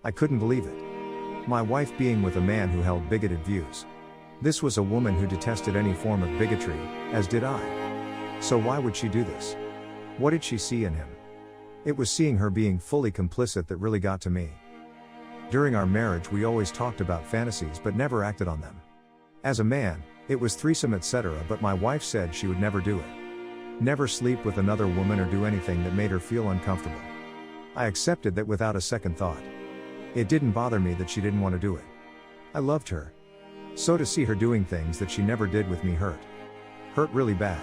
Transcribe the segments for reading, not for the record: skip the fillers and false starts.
I couldn't believe it. My wife being with a man who held bigoted views. This was a woman who detested any form of bigotry, as did I. So why would she do this? What did she see in him? It was seeing her being fully complicit that really got to me. During our marriage we always talked about fantasies but never acted on them. As a man, it was threesome etc., but my wife said she would never do it. Never sleep with another woman or do anything that made her feel uncomfortable. I accepted that without a second thought. It didn't bother me that she didn't want to do it. I loved her. So to see her doing things that she never did with me hurt. Hurt really bad.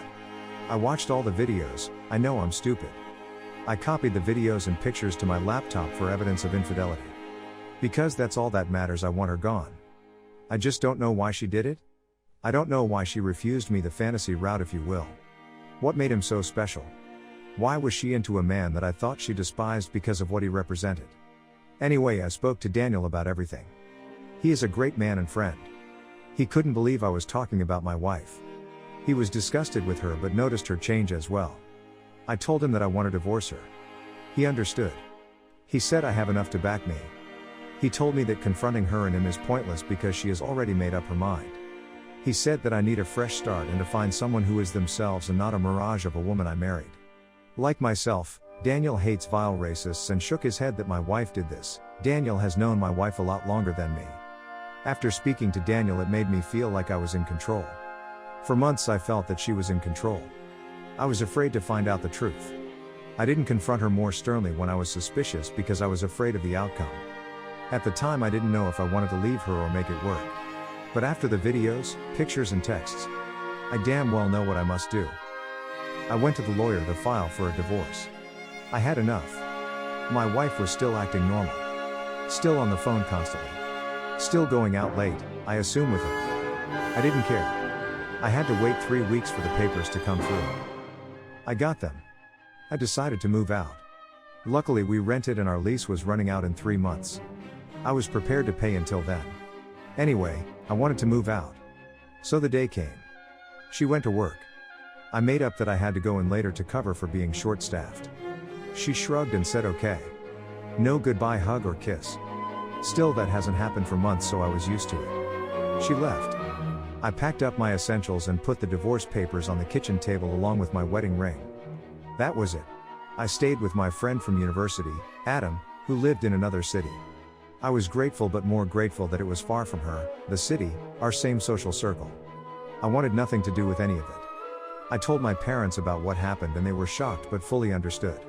I watched all the videos. I know I'm stupid. I copied the videos and pictures to my laptop for evidence of infidelity. Because that's all that matters, I want her gone. I just don't know why she did it. I don't know why she refused me the fantasy route, if you will. What made him so special? Why was she into a man that I thought she despised because of what he represented? Anyway, I spoke to Daniel about everything. He is a great man and friend. He couldn't believe I was talking about my wife. He was disgusted with her but noticed her change as well. I told him that I want to divorce her. He understood. He said I have enough to back me. He told me that confronting her and him is pointless because she has already made up her mind. He said that I need a fresh start and to find someone who is themselves and not a mirage of a woman I married. Like myself, Daniel hates vile racists and shook his head that my wife did this. Daniel has known my wife a lot longer than me. After speaking to Daniel, it made me feel like I was in control. For months I felt that she was in control. I was afraid to find out the truth. I didn't confront her more sternly when I was suspicious because I was afraid of the outcome. At the time I didn't know if I wanted to leave her or make it work. But after the videos, pictures and texts, I damn well know what I must do. I went to the lawyer to file for a divorce. I had enough. My wife was still acting normal. Still on the phone constantly. Still going out late, I assume with him. I didn't care. I had to wait 3 weeks for the papers to come through. I got them. I decided to move out. Luckily we rented and our lease was running out in 3 months. I was prepared to pay until then. Anyway, I wanted to move out. So the day came. She went to work. I made up that I had to go in later to cover for being short-staffed. She shrugged and said okay. No goodbye hug or kiss. Still, that hasn't happened for months, so I was used to it. She left. I packed up my essentials and put the divorce papers on the kitchen table along with my wedding ring. That was it. I stayed with my friend from university, Adam, who lived in another city. I was grateful, but more grateful that it was far from her, the city, our same social circle. I wanted nothing to do with any of it. I told my parents about what happened and they were shocked but fully understood.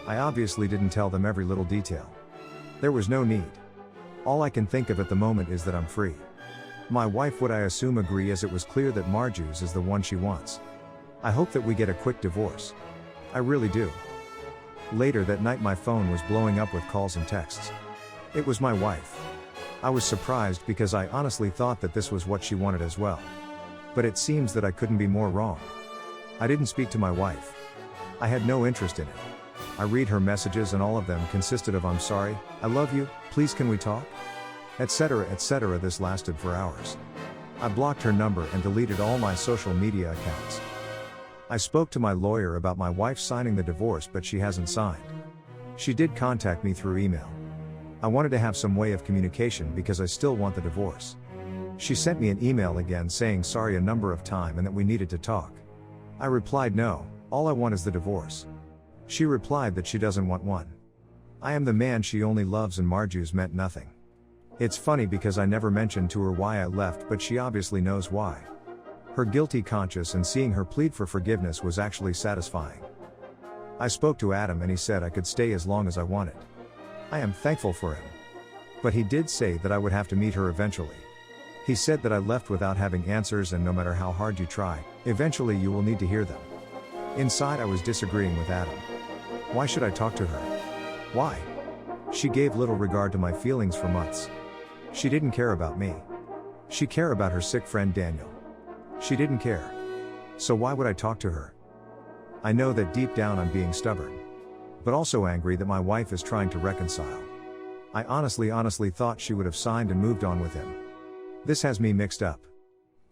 I obviously didn't tell them every little detail. There was no need. All I can think of at the moment is that I'm free. My wife would, I assume, agree, as it was clear that Marju's is the one she wants. I hope that we get a quick divorce. I really do. Later that night my phone was blowing up with calls and texts. It was my wife. I was surprised because I honestly thought that this was what she wanted as well. But it seems that I couldn't be more wrong. I didn't speak to my wife. I had no interest in it. I read her messages and all of them consisted of "I'm sorry, I love you, please can we talk?" etc. etc. This lasted for hours. I blocked her number and deleted all my social media accounts. I spoke to my lawyer about my wife signing the divorce, but she hasn't signed. She did contact me through email. I wanted to have some way of communication because I still want the divorce. She sent me an email again saying sorry a number of times and that we needed to talk. I replied no, all I want is the divorce. She replied that she doesn't want one. I am the man she only loves and Marju's meant nothing. It's funny because I never mentioned to her why I left, but she obviously knows why. Her guilty conscience and seeing her plead for forgiveness was actually satisfying. I spoke to Adam and he said I could stay as long as I wanted. I am thankful for him. But he did say that I would have to meet her eventually. He said that I left without having answers and no matter how hard you try, eventually you will need to hear them. Inside I was disagreeing with Adam. Why should I talk to her? Why? She gave little regard to my feelings for months. She didn't care about me. She cared about her sick friend Daniel. She didn't care. So why would I talk to her? I know that deep down I'm being stubborn. But also angry that my wife is trying to reconcile. I honestly thought she would have signed and moved on with him. This has me mixed up.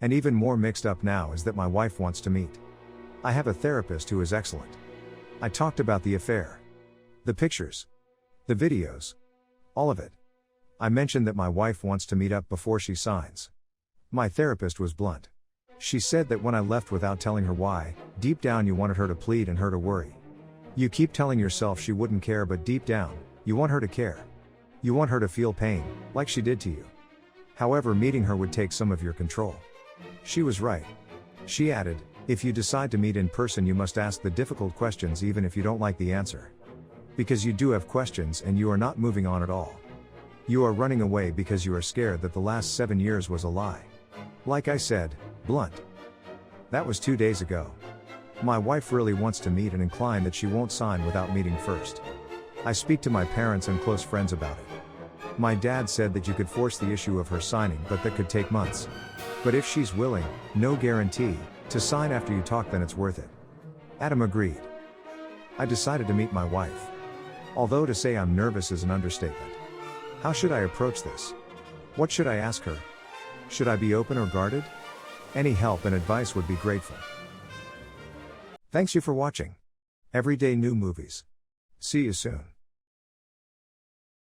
And even more mixed up now is that my wife wants to meet. I have a therapist who is excellent. I talked about the affair. The pictures. The videos. All of it. I mentioned that my wife wants to meet up before she signs. My therapist was blunt. She said that when I left without telling her why, deep down you wanted her to plead and her to worry. You keep telling yourself she wouldn't care, but deep down, you want her to care. You want her to feel pain, like she did to you. However, meeting her would take some of your control. She was right. She added, if you decide to meet in person, you must ask the difficult questions even if you don't like the answer. Because you do have questions and you are not moving on at all. You are running away because you are scared that the last 7 years was a lie. Like I said, blunt. That was 2 days ago. My wife really wants to meet and inclined that she won't sign without meeting first. I speak to my parents and close friends about it. My dad said that you could force the issue of her signing, but that could take months. But if she's willing, no guarantee, to sign after you talk, then it's worth it. Adam agreed. I decided to meet my wife. Although to say I'm nervous is an understatement. How should I approach this? What should I ask her? Should I be open or guarded? Any help and advice would be grateful. Thanks you for watching. Everyday New Movies. See you soon.